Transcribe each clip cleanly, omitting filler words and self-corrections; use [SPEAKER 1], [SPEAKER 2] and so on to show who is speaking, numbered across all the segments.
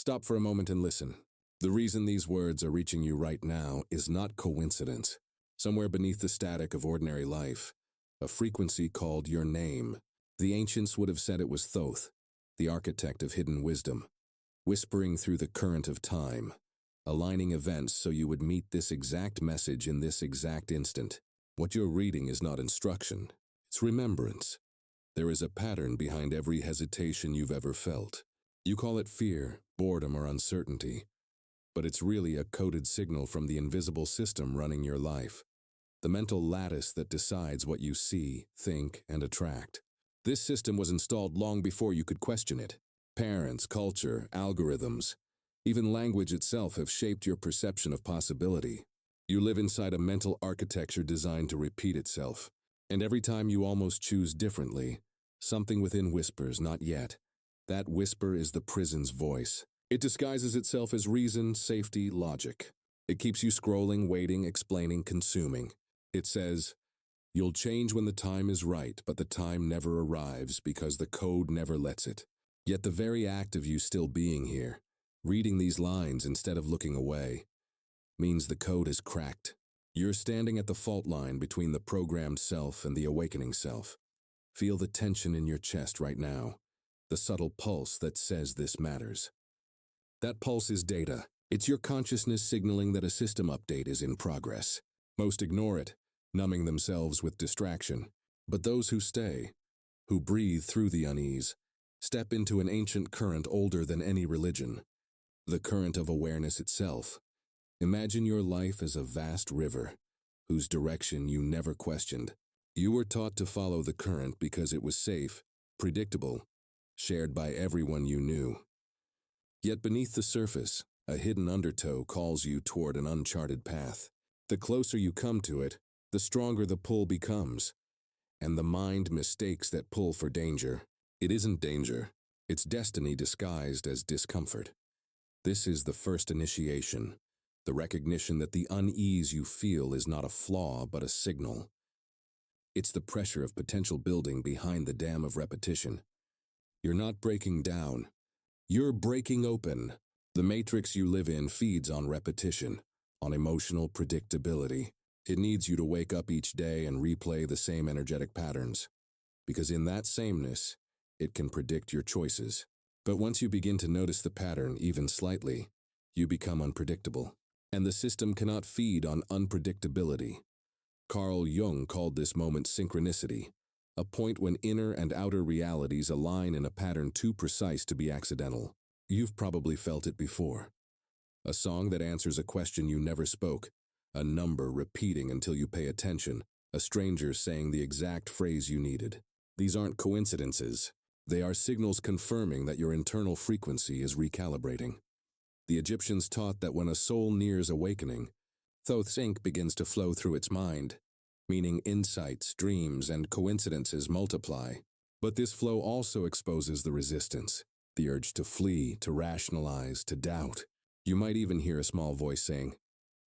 [SPEAKER 1] Stop for a moment and listen. The reason these words are reaching you right now is not coincidence. Somewhere beneath the static of ordinary life, a frequency called your name. The ancients would have said it was Thoth, the architect of hidden wisdom, whispering through the current of time, aligning events so you would meet this exact message in this exact instant. What you're reading is not instruction, it's remembrance. There is a pattern behind every hesitation you've ever felt. You call it fear, boredom, or uncertainty, but it's really a coded signal from the invisible system running your life, the mental lattice that decides what you see, think, and attract. This system was installed long before you could question it. Parents, culture, algorithms, even language itself have shaped your perception of possibility. You live inside a mental architecture designed to repeat itself, and every time you almost choose differently, something within whispers, "Not yet." That whisper is the prison's voice. It disguises itself as reason, safety, logic. It keeps you scrolling, waiting, explaining, consuming. It says, "You'll change when the time is right, but the time never arrives because the code never lets it." Yet the very act of you still being here, reading these lines instead of looking away, means the code is cracked. You're standing at the fault line between the programmed self and the awakening self. Feel the tension in your chest right now, the subtle pulse that says this matters. That pulse is data. It's your consciousness signaling that a system update is in progress. Most ignore it, numbing themselves with distraction. But those who stay, who breathe through the unease, step into an ancient current older than any religion, the current of awareness itself. Imagine your life as a vast river, whose direction you never questioned. You were taught to follow the current because it was safe, predictable, shared by everyone you knew. Yet beneath the surface, a hidden undertow calls you toward an uncharted path. The closer you come to it, the stronger the pull becomes, and the mind mistakes that pull for danger. It isn't danger, it's destiny disguised as discomfort. This is the first initiation, the recognition that the unease you feel is not a flaw but a signal. It's the pressure of potential building behind the dam of repetition. You're not breaking down, you're breaking open. The matrix you live in feeds on repetition, on emotional predictability. It needs you to wake up each day and replay the same energetic patterns, because in that sameness, it can predict your choices. But once you begin to notice the pattern, even slightly, you become unpredictable. And the system cannot feed on unpredictability. Carl Jung called this moment synchronicity, a point when inner and outer realities align in a pattern too precise to be accidental. You've probably felt it before. A song that answers a question you never spoke, a number repeating until you pay attention, a stranger saying the exact phrase you needed. These aren't coincidences. They are signals confirming that your internal frequency is recalibrating. The Egyptians taught that when a soul nears awakening, Thoth's ink begins to flow through its mind, meaning insights, dreams, and coincidences multiply. But this flow also exposes the resistance, the urge to flee, to rationalize, to doubt. You might even hear a small voice saying,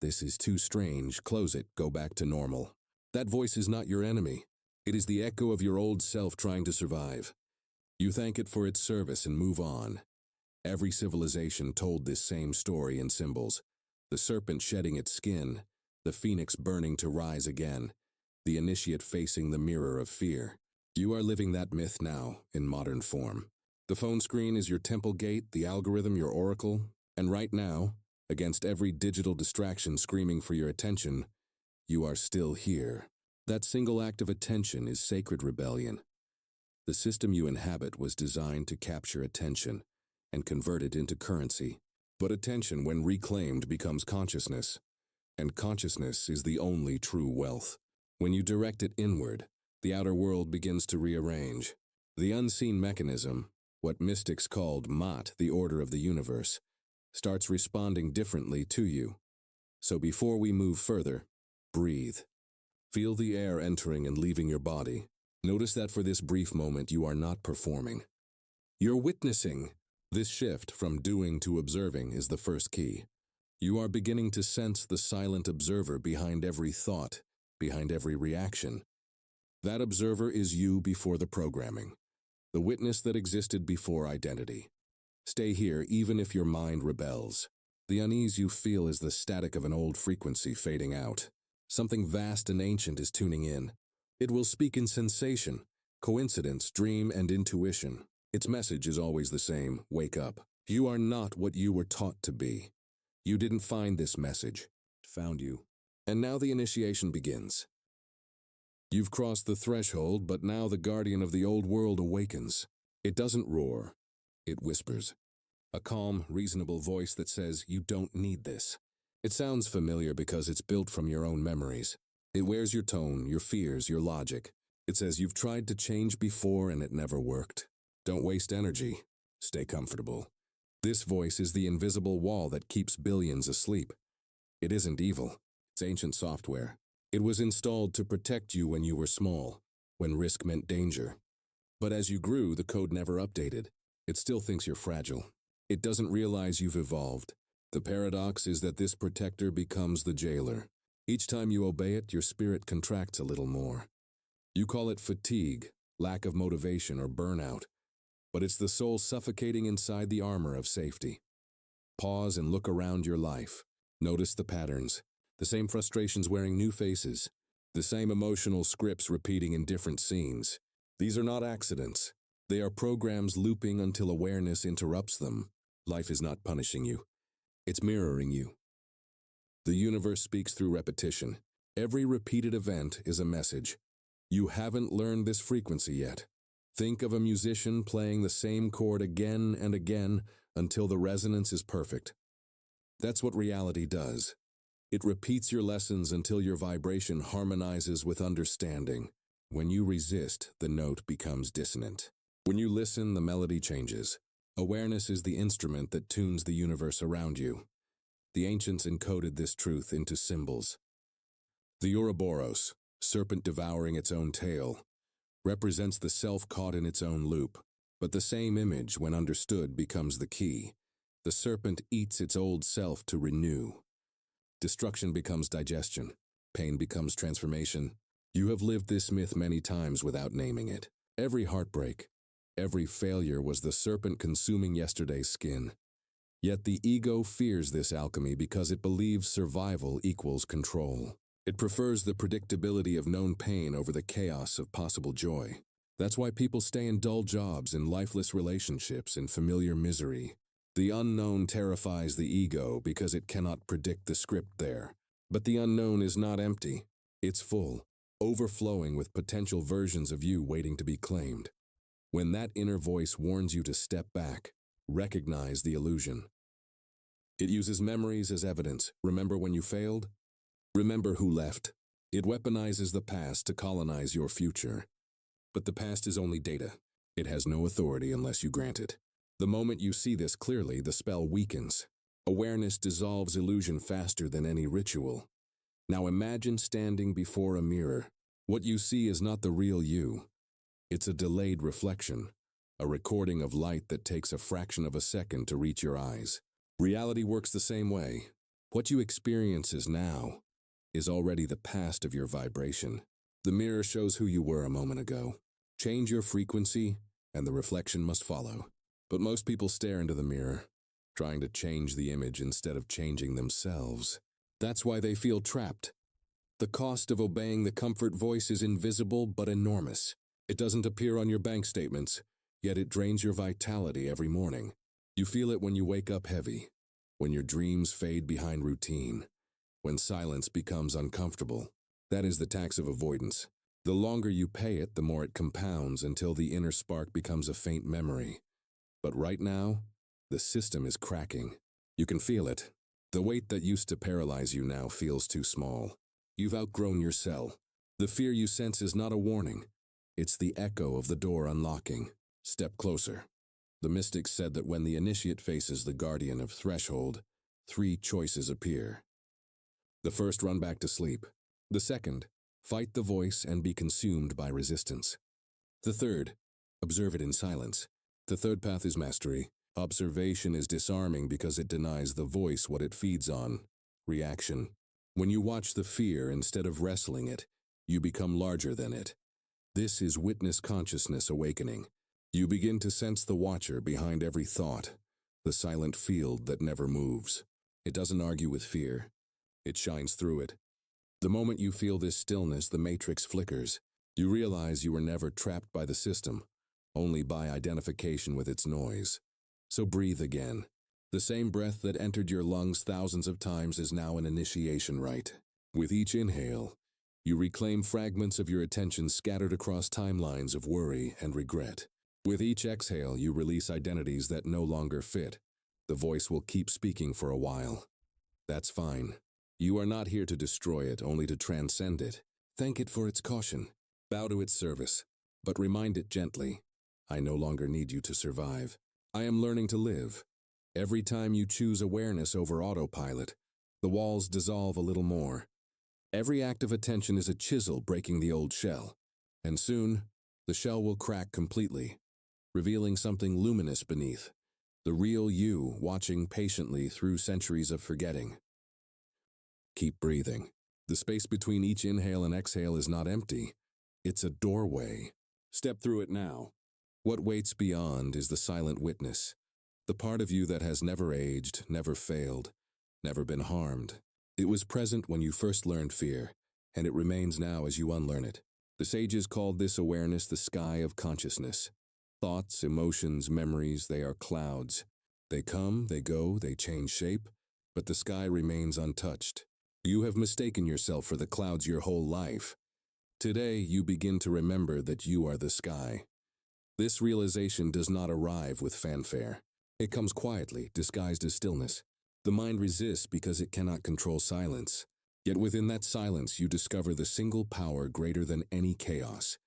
[SPEAKER 1] "This is too strange, close it, go back to normal." That voice is not your enemy. It is the echo of your old self trying to survive. You thank it for its service and move on. Every civilization told this same story in symbols. The serpent shedding its skin, the phoenix burning to rise again, the initiate facing the mirror of fear. You are living that myth now, in modern form. The phone screen is your temple gate, the algorithm your oracle, and right now, against every digital distraction screaming for your attention, you are still here. That single act of attention is sacred rebellion. The system you inhabit was designed to capture attention and convert it into currency. But attention, when reclaimed, becomes consciousness, and consciousness is the only true wealth. When you direct it inward, the outer world begins to rearrange. The unseen mechanism, what mystics called Mat, the order of the universe, starts responding differently to you. So before we move further, breathe. Feel the air entering and leaving your body. Notice that for this brief moment you are not performing. You're witnessing. This shift from doing to observing is the first key. You are beginning to sense the silent observer behind every thought, behind every reaction. That observer is you before the programming, the witness that existed before identity. Stay here even if your mind rebels. The unease you feel is the static of an old frequency fading out. Something vast and ancient is tuning in. It will speak in sensation, coincidence, dream, and intuition. Its message is always the same: wake up. You are not what you were taught to be. You didn't find this message. It found you. And now the initiation begins. You've crossed the threshold, but now the guardian of the old world awakens. It doesn't roar. It whispers. A calm, reasonable voice that says, you don't need this. It sounds familiar because it's built from your own memories. It wears your tone, your fears, your logic. It says you've tried to change before and it never worked. Don't waste energy. Stay comfortable. This voice is the invisible wall that keeps billions asleep. It isn't evil. It's ancient software. It was installed to protect you when you were small, when risk meant danger. But as you grew, the code never updated. It still thinks you're fragile. It doesn't realize you've evolved. The paradox is that this protector becomes the jailer. Each time you obey it, your spirit contracts a little more. You call it fatigue, lack of motivation, or burnout. But it's the soul suffocating inside the armor of safety. Pause and look around your life. Notice the patterns. The same frustrations wearing new faces. The same emotional scripts repeating in different scenes. These are not accidents. They are programs looping until awareness interrupts them. Life is not punishing you. It's mirroring you. The universe speaks through repetition. Every repeated event is a message. You haven't learned this frequency yet. Think of a musician playing the same chord again and again until the resonance is perfect. That's what reality does. It repeats your lessons until your vibration harmonizes with understanding. When you resist, the note becomes dissonant. When you listen, the melody changes. Awareness is the instrument that tunes the universe around you. The ancients encoded this truth into symbols. The Ouroboros, serpent devouring its own tail, represents the self caught in its own loop. But the same image, when understood, becomes the key. The serpent eats its old self to renew. Destruction becomes digestion. Pain becomes transformation. You have lived this myth many times without naming it. Every heartbreak, every failure was the serpent consuming yesterday's skin. Yet the ego fears this alchemy because it believes survival equals control. It prefers the predictability of known pain over the chaos of possible joy. That's why people stay in dull jobs, in lifeless relationships, in familiar misery. The unknown terrifies the ego because it cannot predict the script there. But the unknown is not empty. It's full, overflowing with potential versions of you waiting to be claimed. When that inner voice warns you to step back, recognize the illusion. It uses memories as evidence. Remember when you failed? Remember who left. It weaponizes the past to colonize your future. But the past is only data. It has no authority unless you grant it. The moment you see this clearly, the spell weakens. Awareness dissolves illusion faster than any ritual. Now imagine standing before a mirror. What you see is not the real you. It's a delayed reflection, a recording of light that takes a fraction of a second to reach your eyes. Reality works the same way. What you experience now is already the past of your vibration. The mirror shows who you were a moment ago. Change your frequency, and the reflection must follow. But most people stare into the mirror, trying to change the image instead of changing themselves. That's why they feel trapped. The cost of obeying the comfort voice is invisible but enormous. It doesn't appear on your bank statements, yet it drains your vitality every morning. You feel it when you wake up heavy, when your dreams fade behind routine, when silence becomes uncomfortable. That is the tax of avoidance. The longer you pay it, the more it compounds until the inner spark becomes a faint memory. But right now, the system is cracking. You can feel it. The weight that used to paralyze you now feels too small. You've outgrown your cell. The fear you sense is not a warning. It's the echo of the door unlocking. Step closer. The mystics said that when the initiate faces the guardian of threshold, 3 choices appear. The first, run back to sleep. The second, fight the voice and be consumed by resistance. The third, observe it in silence. The third path is mastery. Observation is disarming because it denies the voice what it feeds on: reaction. When you watch the fear instead of wrestling it, you become larger than it. This is witness consciousness awakening. You begin to sense the watcher behind every thought, the silent field that never moves. It doesn't argue with fear. It shines through it. The moment you feel this stillness, the matrix flickers. You realize you were never trapped by the system, only by identification with its noise. So breathe again. The same breath that entered your lungs thousands of times is now an initiation rite. With each inhale, you reclaim fragments of your attention scattered across timelines of worry and regret. With each exhale, you release identities that no longer fit. The voice will keep speaking for a while. That's fine. You are not here to destroy it, only to transcend it. Thank it for its caution. Bow to its service. But remind it gently, I no longer need you to survive. I am learning to live. Every time you choose awareness over autopilot, the walls dissolve a little more. Every act of attention is a chisel breaking the old shell. And soon, the shell will crack completely, revealing something luminous beneath. The real you watching patiently through centuries of forgetting. Keep breathing. The space between each inhale and exhale is not empty. It's a doorway. Step through it now. What waits beyond is the silent witness, the part of you that has never aged, never failed, never been harmed. It was present when you first learned fear, and it remains now as you unlearn it. The sages called this awareness the sky of consciousness. Thoughts, emotions, memories, they are clouds. They come, they go, they change shape, but the sky remains untouched. You have mistaken yourself for the clouds your whole life. Today, you begin to remember that you are the sky. This realization does not arrive with fanfare. It comes quietly, disguised as stillness. The mind resists because it cannot control silence. Yet within that silence, you discover the single power greater than any chaos.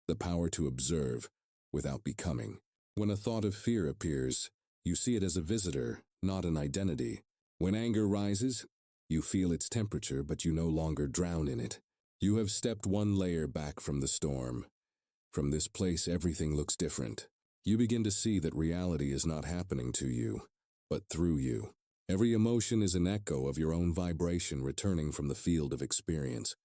[SPEAKER 1] The power to observe without becoming. When a thought of fear appears, you see it as a visitor, not an identity. When anger rises, you feel its temperature, but you no longer drown in it. You have stepped one layer back from the storm. From this place, everything looks different. You begin to see that reality is not happening to you, but through you. Every emotion is an echo of your own vibration returning from the field of experience.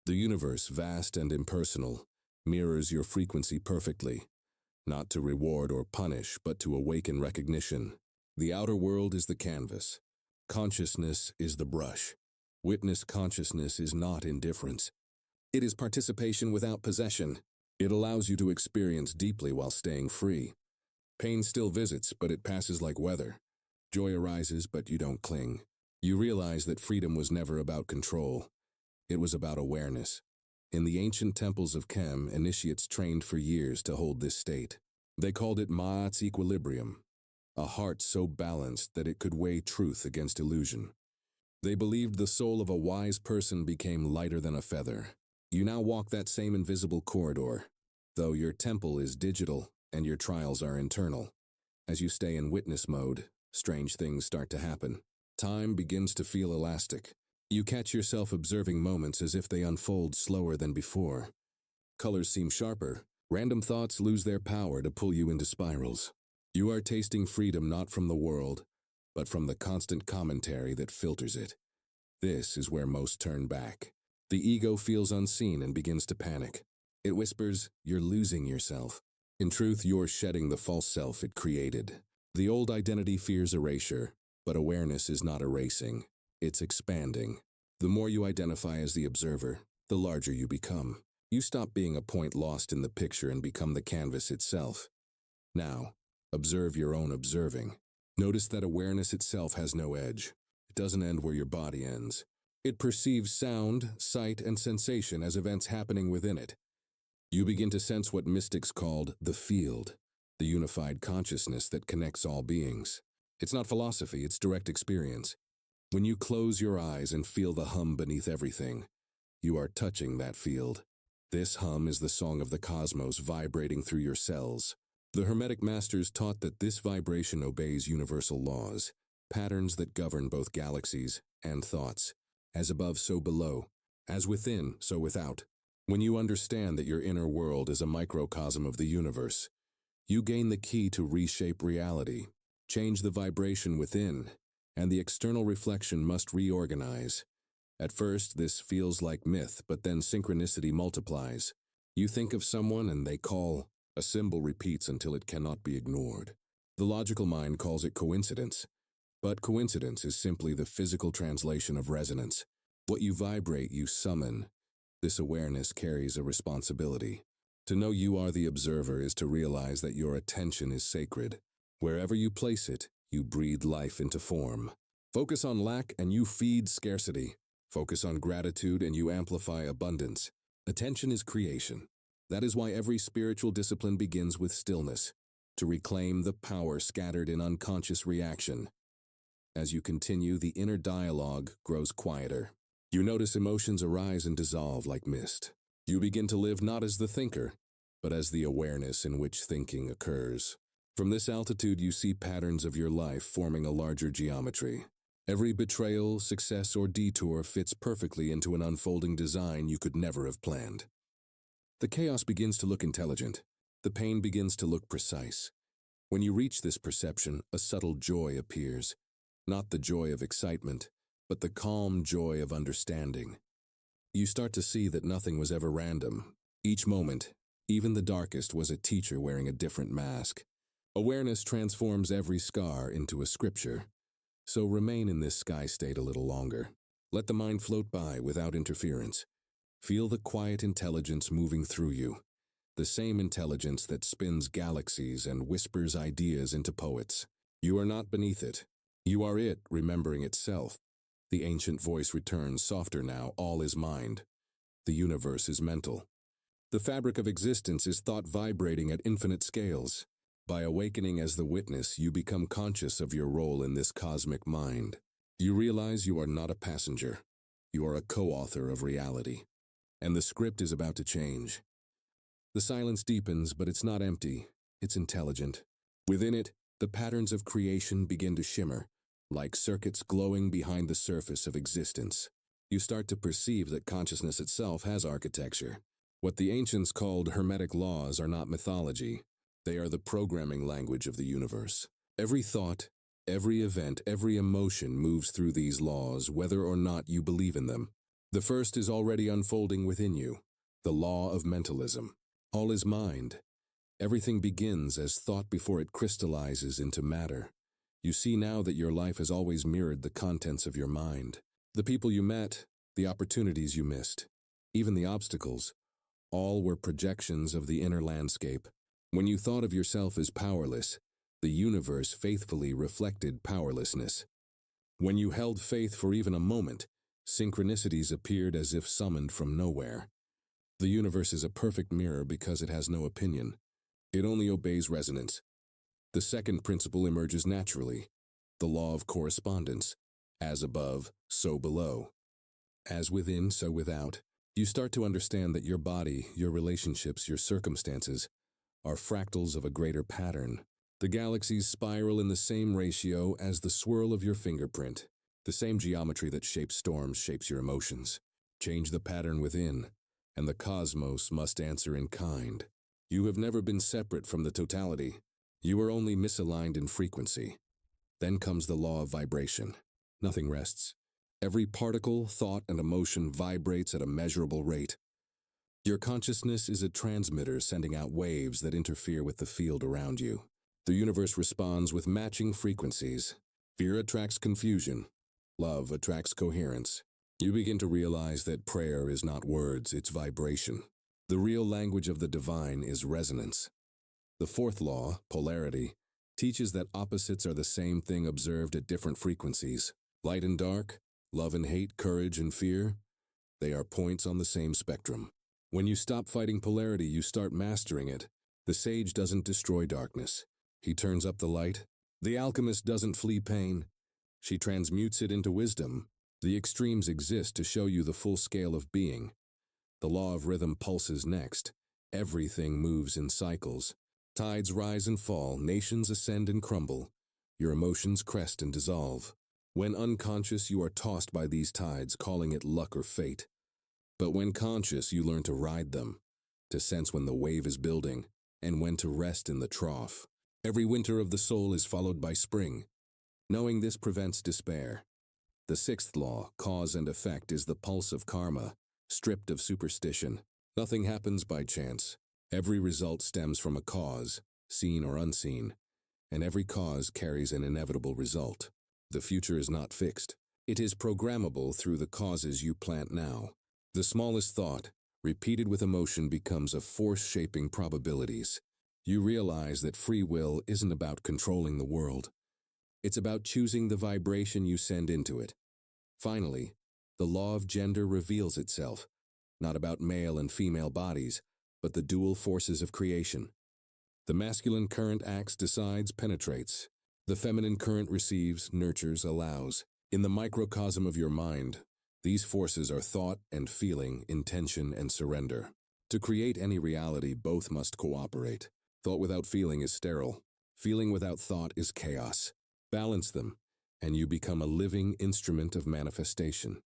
[SPEAKER 1] The universe, vast and impersonal, mirrors your frequency perfectly, not to reward or punish, but to awaken recognition. The outer world is the canvas. Consciousness is the brush. Witness consciousness is not indifference. It is participation without possession. It allows you to experience deeply while staying free. Pain still visits, but it passes like weather. Joy arises, but you don't cling. You realize that freedom was never about control. It was about awareness. In the ancient temples of Kem, initiates trained for years to hold this state. They called it Ma'at's equilibrium, a heart so balanced that it could weigh truth against illusion. They believed the soul of a wise person became lighter than a feather. You now walk that same invisible corridor, though your temple is digital and your trials are internal. As you stay in witness mode, strange things start to happen. Time begins to feel elastic. You catch yourself observing moments as if they unfold slower than before. Colors seem sharper. Random thoughts lose their power to pull you into spirals. You are tasting freedom not from the world, but from the constant commentary that filters it. This is where most turn back. The ego feels unseen and begins to panic. It whispers, "You're losing yourself." In truth, you're shedding the false self it created. The old identity fears erasure, but awareness is not erasing. It's expanding. The more you identify as the observer, the larger you become. You stop being a point lost in the picture and become the canvas itself. Now, observe your own observing. Notice that awareness itself has no edge. It doesn't end where your body ends. It perceives sound, sight, and sensation as events happening within it. You begin to sense what mystics called the field, the unified consciousness that connects all beings. It's not philosophy, it's direct experience. When you close your eyes and feel the hum beneath everything, you are touching that field. This hum is the song of the cosmos vibrating through your cells. The Hermetic masters taught that this vibration obeys universal laws, patterns that govern both galaxies and thoughts. As above, so below. As within, so without. When you understand that your inner world is a microcosm of the universe, you gain the key to reshape reality. Change the vibration within, and the external reflection must reorganize. At first, this feels like myth, but then synchronicity multiplies. You think of someone and they call. A symbol repeats until it cannot be ignored. The logical mind calls it coincidence, but coincidence is simply the physical translation of resonance. What you vibrate, you summon. This awareness carries a responsibility. To know you are the observer is to realize that your attention is sacred. Wherever you place it, you breathe life into form. Focus on lack and you feed scarcity. Focus on gratitude and you amplify abundance. Attention is creation. That is why every spiritual discipline begins with stillness, to reclaim the power scattered in unconscious reaction. As you continue, the inner dialogue grows quieter. You notice emotions arise and dissolve like mist. You begin to live not as the thinker, but as the awareness in which thinking occurs. From this altitude, you see patterns of your life forming a larger geometry. Every betrayal, success, or detour fits perfectly into an unfolding design you could never have planned. The chaos begins to look intelligent. The pain begins to look precise. When you reach this perception, a subtle joy appears. Not the joy of excitement, but the calm joy of understanding. You start to see that nothing was ever random. Each moment, even the darkest, was a teacher wearing a different mask. Awareness transforms every scar into a scripture. So remain in this sky state a little longer. Let the mind float by without interference. Feel the quiet intelligence moving through you. The same intelligence that spins galaxies and whispers ideas into poets. You are not beneath it. You are it, remembering itself. The ancient voice returns, softer now, all is mind. The universe is mental. The fabric of existence is thought vibrating at infinite scales. By awakening as the witness, you become conscious of your role in this cosmic mind. You realize you are not a passenger. You are a co-author of reality. And the script is about to change. The silence deepens, but it's not empty. It's intelligent. Within it, the patterns of creation begin to shimmer, like circuits glowing behind the surface of existence. You start to perceive that consciousness itself has architecture. What the ancients called Hermetic laws are not mythology. They are the programming language of the universe. Every thought, every event, every emotion moves through these laws, whether or not you believe in them. The first is already unfolding within you, the law of mentalism. All is mind. Everything begins as thought before it crystallizes into matter. You see now that your life has always mirrored the contents of your mind. The people you met, the opportunities you missed, even the obstacles, all were projections of the inner landscape. When you thought of yourself as powerless, the universe faithfully reflected powerlessness. When you held faith for even a moment, synchronicities appeared as if summoned from nowhere. The universe is a perfect mirror because it has no opinion. It only obeys resonance. The second principle emerges naturally, the law of correspondence. As above, so below. As within, so without. You start to understand that your body, your relationships, your circumstances are fractals of a greater pattern. The galaxies spiral in the same ratio as the swirl of your fingerprint. The same geometry that shapes storms shapes your emotions. Change the pattern within, and the cosmos must answer in kind. You have never been separate from the totality. You are only misaligned in frequency. Then comes the law of vibration. Nothing rests. Every particle, thought, and emotion vibrates at a measurable rate. Your consciousness is a transmitter sending out waves that interfere with the field around you. The universe responds with matching frequencies. Fear attracts confusion. Love attracts coherence. You begin to realize that prayer is not words, it's vibration. The real language of the divine is resonance. The fourth law, polarity, teaches that opposites are the same thing observed at different frequencies. Light and dark, love and hate, courage and fear, they are points on the same spectrum. When you stop fighting polarity, you start mastering it. The sage doesn't destroy darkness. He turns up the light. The alchemist doesn't flee pain. She transmutes it into wisdom. The extremes exist to show you the full scale of being. The law of rhythm pulses next. Everything moves in cycles. Tides rise and fall, nations ascend and crumble. Your emotions crest and dissolve. When unconscious, you are tossed by these tides, calling it luck or fate. But when conscious, you learn to ride them, to sense when the wave is building, and when to rest in the trough. Every winter of the soul is followed by spring. Knowing this prevents despair. The sixth law, cause and effect, is the pulse of karma, stripped of superstition. Nothing happens by chance. Every result stems from a cause, seen or unseen. and every cause carries an inevitable result. The future is not fixed. It is programmable through the causes you plant now. The smallest thought, repeated with emotion, becomes a force shaping probabilities. You realize that free will isn't about controlling the world. It's about choosing the vibration you send into it. Finally, the law of gender reveals itself, not about male and female bodies, but the dual forces of creation. The masculine current acts, decides, penetrates. The feminine current receives, nurtures, allows. In the microcosm of your mind, these forces are thought and feeling, intention and surrender. To create any reality, both must cooperate. Thought without feeling is sterile. Feeling without thought is chaos. Balance them, and you become a living instrument of manifestation.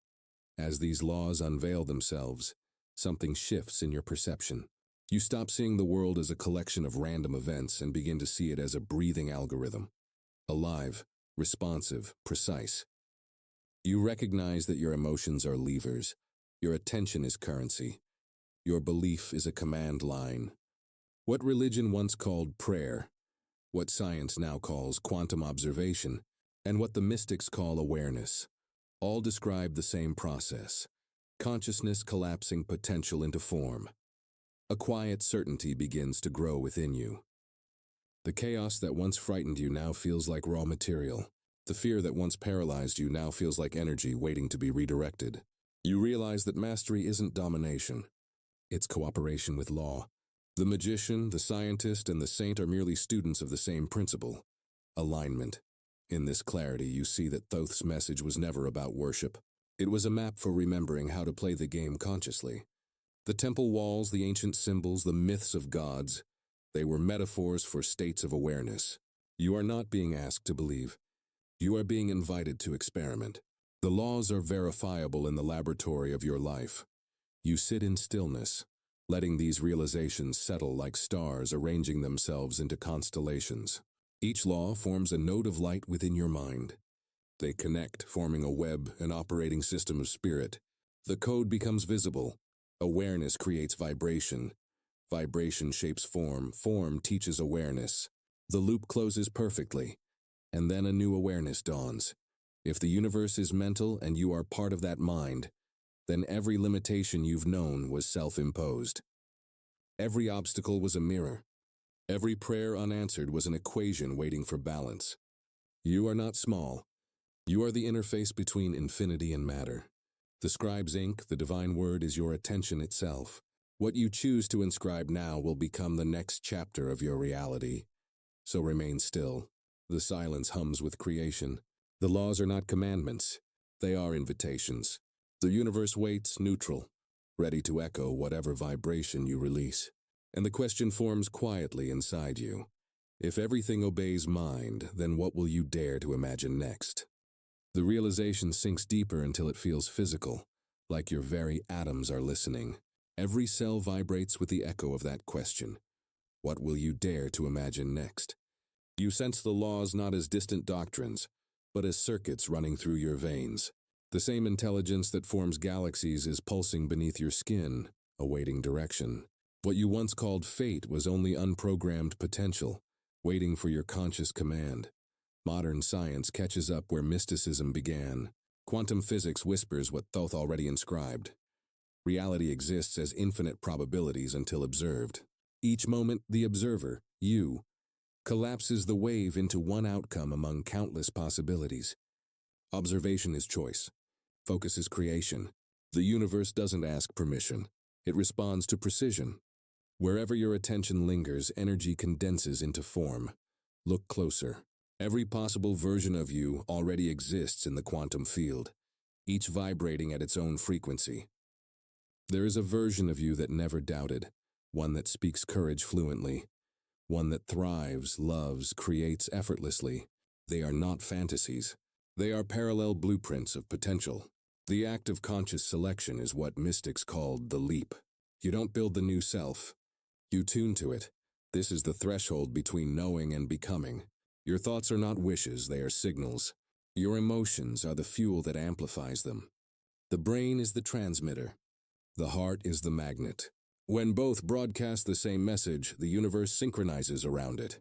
[SPEAKER 1] As these laws unveil themselves, something shifts in your perception. You stop seeing the world as a collection of random events and begin to see it as a breathing algorithm. Alive, responsive, precise. You recognize that your emotions are levers, your attention is currency, your belief is a command line. What religion once called prayer, what science now calls quantum observation, and what the mystics call awareness, all describe the same process: consciousness collapsing potential into form. A quiet certainty begins to grow within you. The chaos that once frightened you now feels like raw material. The fear that once paralyzed you now feels like energy waiting to be redirected. You realize that mastery isn't domination. It's cooperation with law. The magician, the scientist, and the saint are merely students of the same principle: alignment. In this clarity, you see that Thoth's message was never about worship. It was a map for remembering how to play the game consciously. The temple walls, the ancient symbols, the myths of gods, they were metaphors for states of awareness. You are not being asked to believe. You are being invited to experiment. The laws are verifiable in the laboratory of your life. You sit in stillness, letting these realizations settle like stars arranging themselves into constellations. Each law forms a node of light within your mind. They connect, forming a web, an operating system of spirit. The code becomes visible. Awareness creates vibration. Vibration shapes form. Form teaches awareness. The loop closes perfectly, and then a new awareness dawns. If the universe is mental and you are part of that mind, then every limitation you've known was self-imposed. Every obstacle was a mirror. Every prayer unanswered was an equation waiting for balance. You are not small. You are the interface between infinity and matter. The scribe's ink, the divine word, is your attention itself. What you choose to inscribe now will become the next chapter of your reality. So remain still. The silence hums with creation. The laws are not commandments. They are invitations. The universe waits, neutral, ready to echo whatever vibration you release. And the question forms quietly inside you: if everything obeys mind, then what will you dare to imagine next? The realization sinks deeper until it feels physical, like your very atoms are listening. Every cell vibrates with the echo of that question. What will you dare to imagine next? You sense the laws not as distant doctrines, but as circuits running through your veins. The same intelligence that forms galaxies is pulsing beneath your skin, awaiting direction. What you once called fate was only unprogrammed potential, waiting for your conscious command. Modern science catches up where mysticism began. Quantum physics whispers what Thoth already inscribed. Reality exists as infinite probabilities until observed. Each moment, the observer, you, collapses the wave into one outcome among countless possibilities. Observation is choice. Focus is creation. The universe doesn't ask permission. It responds to precision. Wherever your attention lingers, energy condenses into form. Look closer. Every possible version of you already exists in the quantum field, each vibrating at its own frequency. There is a version of you that never doubted, one that speaks courage fluently, one that thrives, loves, creates effortlessly. They are not fantasies. They are parallel blueprints of potential. The act of conscious selection is what mystics called the leap. You don't build the new self. You tune to it. This is the threshold between knowing and becoming. Your thoughts are not wishes, they are signals. Your emotions are the fuel that amplifies them. The brain is the transmitter. The heart is the magnet. When both broadcast the same message, the universe synchronizes around it.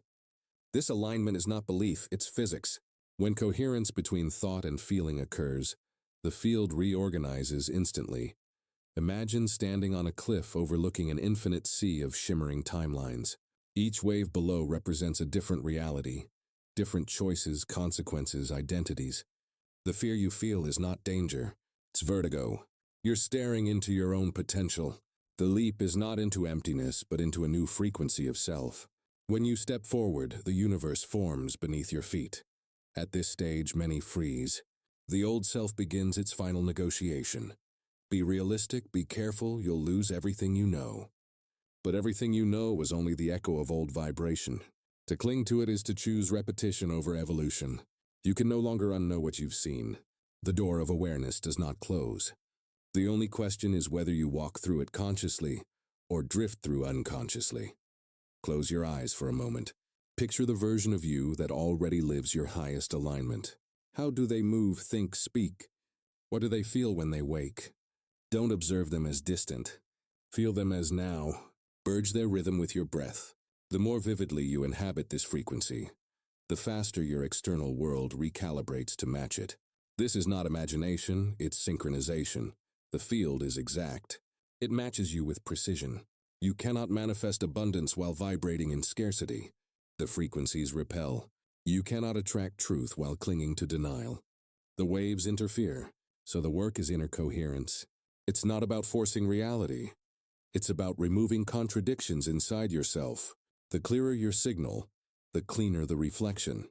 [SPEAKER 1] This alignment is not belief, it's physics. When coherence between thought and feeling occurs, the field reorganizes instantly. Imagine standing on a cliff overlooking an infinite sea of shimmering timelines. Each wave below represents a different reality, different choices, consequences, identities. The fear you feel is not danger, it's vertigo. You're staring into your own potential. The leap is not into emptiness, but into a new frequency of self. When you step forward, the universe forms beneath your feet. At this stage, many freeze. The old self begins its final negotiation. Be realistic, be careful, you'll lose everything you know. But everything you know was only the echo of old vibration. To cling to it is to choose repetition over evolution. You can no longer unknow what you've seen. The door of awareness does not close. The only question is whether you walk through it consciously or drift through unconsciously. Close your eyes for a moment. Picture the version of you that already lives your highest alignment. How do they move, think, speak? What do they feel when they wake? Don't observe them as distant. Feel them as now. Merge their rhythm with your breath. The more vividly you inhabit this frequency, the faster your external world recalibrates to match it. This is not imagination, it's synchronization. The field is exact. It matches you with precision. You cannot manifest abundance while vibrating in scarcity. The frequencies repel. You cannot attract truth while clinging to denial. The waves interfere, so the work is inner coherence. It's not about forcing reality. It's about removing contradictions inside yourself. The clearer your signal, the cleaner the reflection.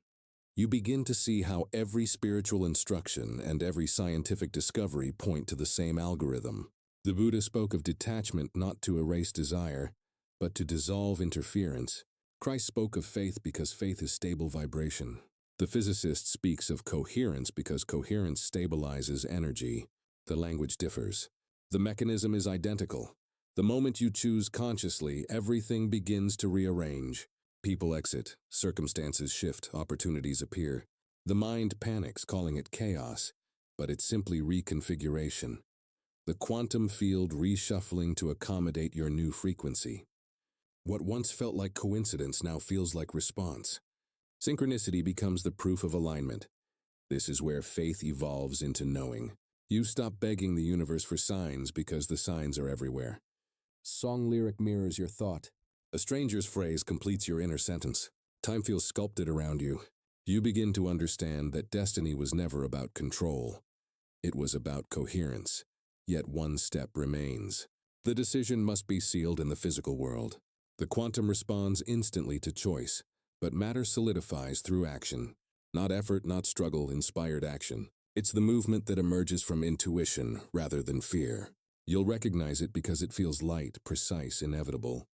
[SPEAKER 1] You begin to see how every spiritual instruction and every scientific discovery point to the same algorithm. The Buddha spoke of detachment not to erase desire, but to dissolve interference. Christ spoke of faith because faith is stable vibration. The physicist speaks of coherence because coherence stabilizes energy. The language differs. The mechanism is identical. The moment you choose consciously, everything begins to rearrange. People exit, circumstances shift, opportunities appear. The mind panics, calling it chaos, but it's simply reconfiguration. The quantum field reshuffling to accommodate your new frequency. What once felt like coincidence now feels like response. Synchronicity becomes the proof of alignment. This is where faith evolves into knowing. You stop begging the universe for signs because the signs are everywhere. Song lyric mirrors your thought. A stranger's phrase completes your inner sentence. Time feels sculpted around you. You begin to understand that destiny was never about control. It was about coherence. Yet one step remains. The decision must be sealed in the physical world. The quantum responds instantly to choice, but matter solidifies through action. Not effort, not struggle, inspired action. It's the movement that emerges from intuition rather than fear. You'll recognize it because it feels light, precise, inevitable.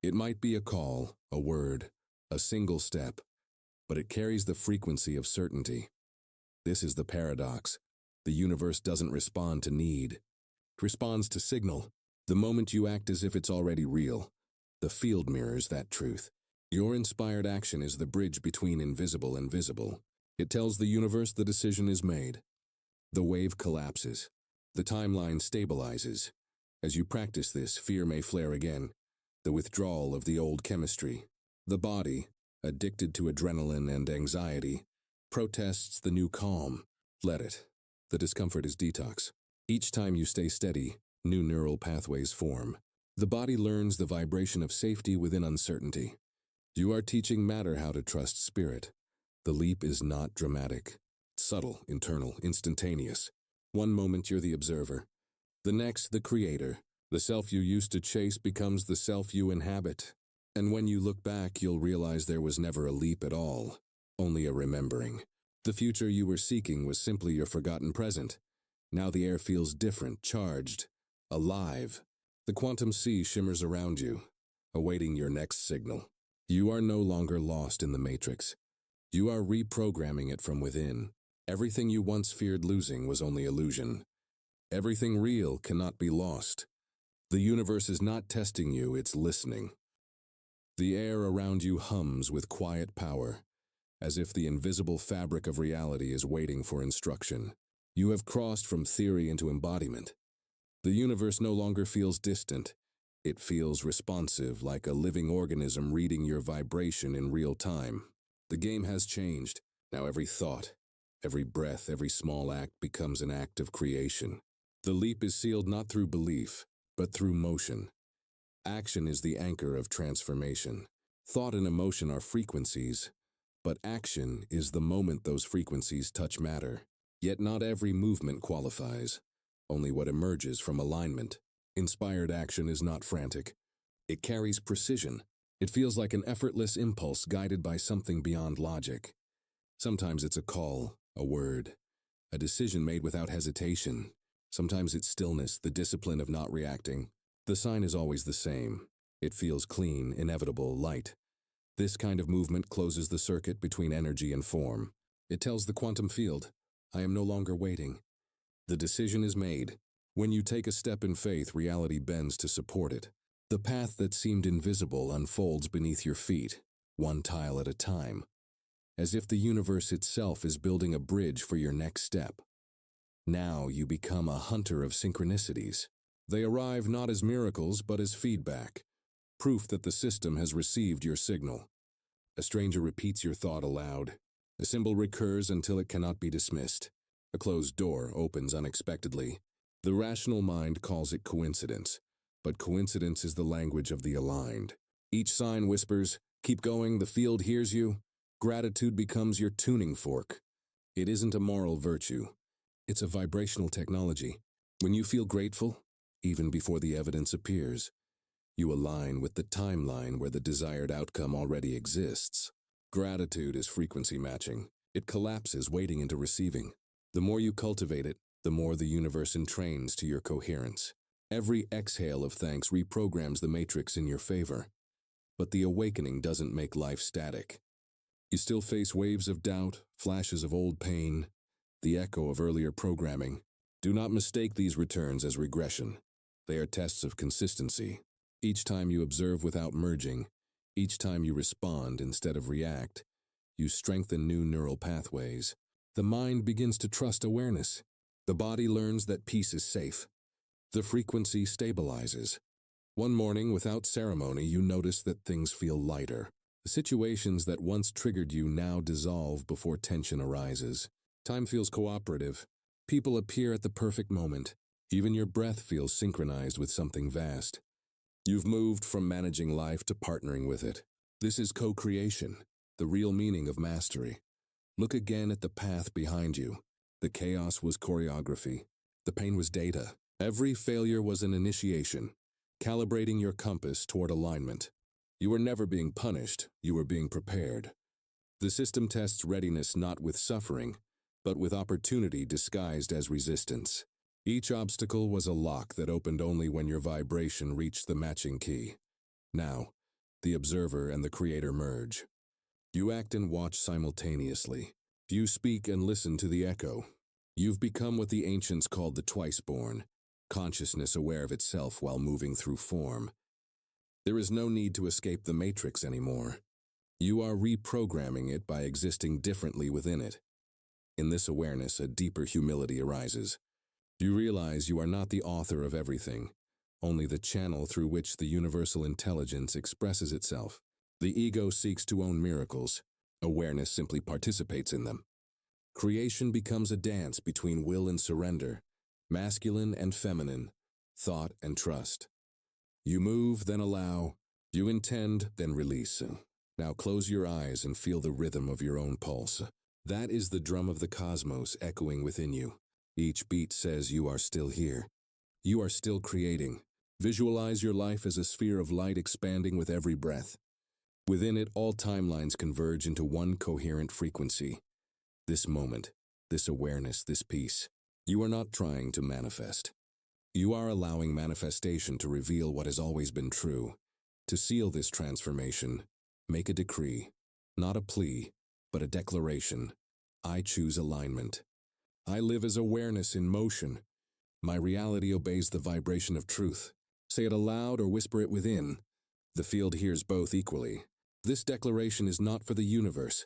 [SPEAKER 1] It might be a call, a word, a single step, but it carries the frequency of certainty. This is the paradox. The universe doesn't respond to need. It responds to signal. The moment you act as if it's already real, the field mirrors that truth. Your inspired action is the bridge between invisible and visible. It tells the universe the decision is made. The wave collapses. The timeline stabilizes. As you practice this, fear may flare again. The withdrawal of the old chemistry. The body, addicted to adrenaline and anxiety, protests the new calm. Let it. The discomfort is detox. Each time you stay steady, new neural pathways form. The body learns the vibration of safety within uncertainty. You are teaching matter how to trust spirit. The leap is not dramatic. It's subtle, internal, instantaneous. One moment you're the observer. The next, the creator. The self you used to chase becomes the self you inhabit. And when you look back, you'll realize there was never a leap at all, only a remembering. The future you were seeking was simply your forgotten present. Now the air feels different, charged, alive. The quantum sea shimmers around you, awaiting your next signal. You are no longer lost in the matrix. You are reprogramming it from within. Everything you once feared losing was only illusion. Everything real cannot be lost. The universe is not testing you, it's listening. The air around you hums with quiet power, as if the invisible fabric of reality is waiting for instruction. You have crossed from theory into embodiment. The universe no longer feels distant. It feels responsive, like a living organism reading your vibration in real time. The game has changed. Now every thought, every breath, every small act becomes an act of creation. The leap is sealed not through belief, but through motion. Action is the anchor of transformation. Thought and emotion are frequencies, but action is the moment those frequencies touch matter. Yet not every movement qualifies, only what emerges from alignment. Inspired action is not frantic. It carries precision. It feels like an effortless impulse guided by something beyond logic. Sometimes it's a call, a word, a decision made without hesitation. Sometimes it's stillness, the discipline of not reacting. The sign is always the same. It feels clean, inevitable, light. This kind of movement closes the circuit between energy and form. It tells the quantum field, I am no longer waiting. The decision is made. When you take a step in faith, reality bends to support it. The path that seemed invisible unfolds beneath your feet, one tile at a time, as if the universe itself is building a bridge for your next step. Now you become a hunter of synchronicities. They arrive not as miracles, but as feedback, proof that the system has received your signal. A stranger repeats your thought aloud. A symbol recurs until it cannot be dismissed. A closed door opens unexpectedly. The rational mind calls it coincidence, but coincidence is the language of the aligned. Each sign whispers, keep going, the field hears you. Gratitude becomes your tuning fork. It isn't a moral virtue. It's a vibrational technology. When you feel grateful, even before the evidence appears, you align with the timeline where the desired outcome already exists. Gratitude is frequency matching. It collapses waiting into receiving. The more you cultivate it, the more the universe entrains to your coherence. Every exhale of thanks reprograms the matrix in your favor. But the awakening doesn't make life static. You still face waves of doubt, flashes of old pain, the echo of earlier programming. Do not mistake these returns as regression. They are tests of consistency. Each time you observe without merging, each time you respond instead of react, you strengthen new neural pathways. The mind begins to trust awareness. The body learns that peace is safe. The frequency stabilizes. One morning, without ceremony, you notice that things feel lighter. The situations that once triggered you now dissolve before tension arises. Time feels cooperative. People appear at the perfect moment. Even your breath feels synchronized with something vast. You've moved from managing life to partnering with it. This is co-creation, the real meaning of mastery. Look again at the path behind you. The chaos was choreography. The pain was data. Every failure was an initiation, calibrating your compass toward alignment. You were never being punished, you were being prepared. The system tests readiness not with suffering, but with opportunity disguised as resistance. Each obstacle was a lock that opened only when your vibration reached the matching key. Now, the observer and the creator merge. You act and watch simultaneously. You speak and listen to the echo. You've become what the ancients called the twice-born, consciousness aware of itself while moving through form. There is no need to escape the matrix anymore. You are reprogramming it by existing differently within it. In this awareness, a deeper humility arises. You realize you are not the author of everything, only the channel through which the universal intelligence expresses itself. The ego seeks to own miracles. Awareness simply participates in them. Creation becomes a dance between will and surrender, masculine and feminine, thought and trust. You move, then allow. You intend, then release. Now close your eyes and feel the rhythm of your own pulse. That is the drum of the cosmos echoing within you. Each beat says you are still here. You are still creating. Visualize your life as a sphere of light expanding with every breath. Within it, all timelines converge into one coherent frequency. This moment, this awareness, this peace. You are not trying to manifest. You are allowing manifestation to reveal what has always been true. To seal this transformation, make a decree, not a plea, but a declaration. I choose alignment. I live as awareness in motion. My reality obeys the vibration of truth. Say it aloud or whisper it within. The field hears both equally. This declaration is not for the universe.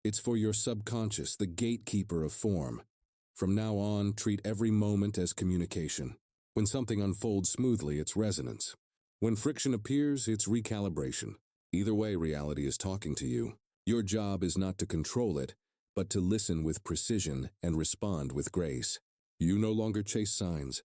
[SPEAKER 1] It's for your subconscious, the gatekeeper of form. From now on, treat every moment as communication. When something unfolds smoothly, it's resonance. When friction appears, it's recalibration. Either way, reality is talking to you. Your job is not to control it, but to listen with precision and respond with grace. You no longer chase signs.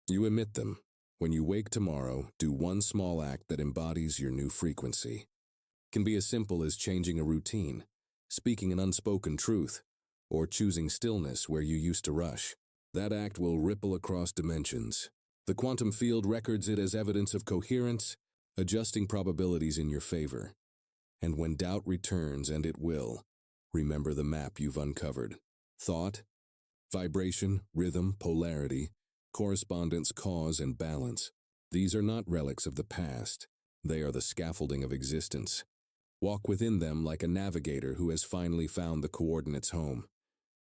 [SPEAKER 1] You emit them. When you wake tomorrow, do one small act that embodies your new frequency. It can be as simple as changing a routine, speaking an unspoken truth, or choosing stillness where you used to rush. That act will ripple across dimensions. The quantum field records it as evidence of coherence, adjusting probabilities in your favor. And when doubt returns, and it will, remember the map you've uncovered. Thought, vibration, rhythm, polarity, correspondence, cause, and balance. These are not relics of the past. They are the scaffolding of existence. Walk within them like a navigator who has finally found the coordinates home.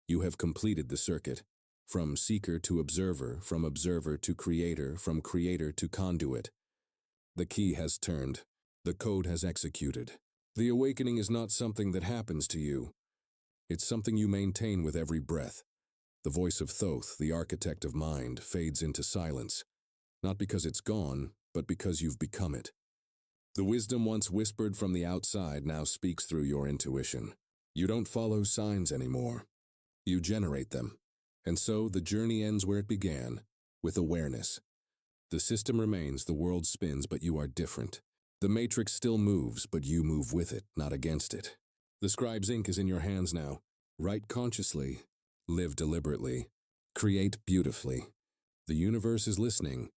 [SPEAKER 1] You have completed the circuit. From seeker to observer, from observer to creator, from creator to conduit. The key has turned. The code has executed. The awakening is not something that happens to you. It's something you maintain with every breath. The voice of Thoth, the architect of mind, fades into silence. Not because it's gone, but because you've become it. The wisdom once whispered from the outside now speaks through your intuition. You don't follow signs anymore. You generate them. And so the journey ends where it began, with awareness. The system remains, the world spins, but you are different. The matrix still moves, but you move with it, not against it. The scribe's ink is in your hands now. Write consciously, live deliberately, create beautifully. The universe is listening,